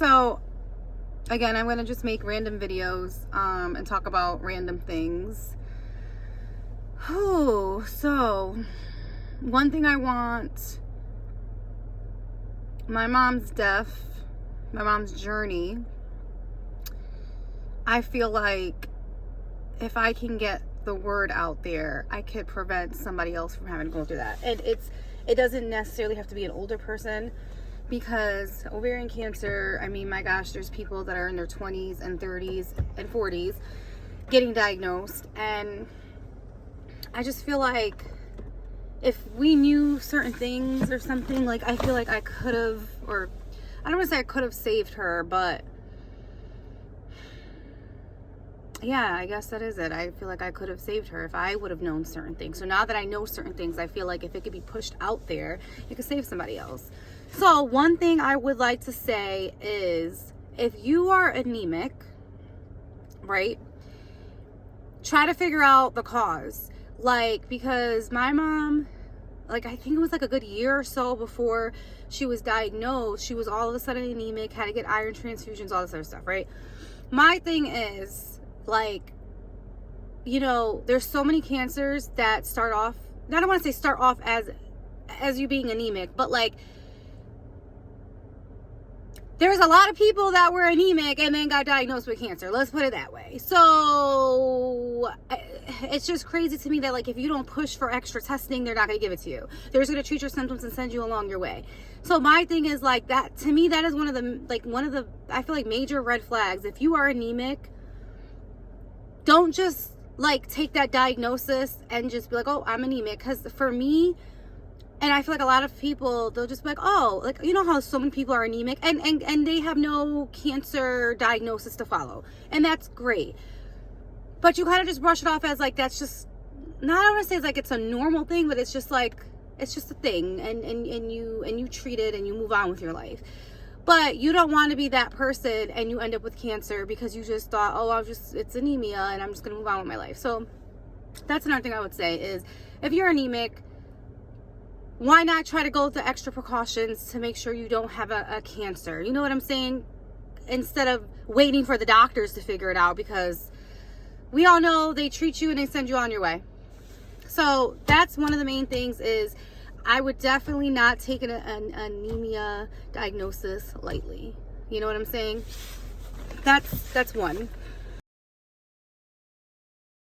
So again, I'm gonna just make random videos and talk about random things. Oh, so one thing I want, my mom's death, my mom's journey, I feel like if I can get the word out there, I could prevent somebody else from having to go through that. And it doesn't necessarily have to be an older person, because ovarian cancer, I mean, my gosh, there's people that are in their 20s and 30s and 40s getting diagnosed. And I just feel like if we knew certain things or something, like, I feel like I could have, or I don't want to say I could have saved her, but yeah, I guess that is it. I feel like I could have saved her if I would have known certain things. So now that I know certain things, I feel like if it could be pushed out there, it could save somebody else. So one thing I would like to say is, if you are anemic, right, try to figure out the cause. Like, because my mom, like, I think it was like a good year or so before she was diagnosed, she was all of a sudden anemic, had to get iron transfusions, all this other stuff, right? My thing is, like, you know, there's so many cancers that start off, I don't want to say start off as you being anemic, but like, there's a lot of people that were anemic and then got diagnosed with cancer. Let's put it that way. So it's just crazy to me that, like, if you don't push for extra testing, they're not going to give it to you. They're just going to treat your symptoms and send you along your way. So my thing is, like, that, to me, that is one of the, I feel like, major red flags. If you are anemic, don't just, like, take that diagnosis and just be like, oh, I'm anemic. Because for me, and I feel like a lot of people, they'll just be like, oh, like, you know how so many people are anemic and they have no cancer diagnosis to follow. And that's great. But you kind of just brush it off as, like, that's just, not, I don't want to say it's like it's a normal thing, but it's just like, it's just a thing. And you treat it and you move on with your life. But you don't want to be that person and you end up with cancer because you just thought, oh, it's anemia and I'm just going to move on with my life. So that's another thing I would say is, if you're anemic, why not try to go with the extra precautions to make sure you don't have a cancer? You know what I'm saying? Instead of waiting for the doctors to figure it out, because we all know they treat you and they send you on your way. So that's one of the main things is, I would definitely not take an anemia diagnosis lightly. You know what I'm saying? That's one.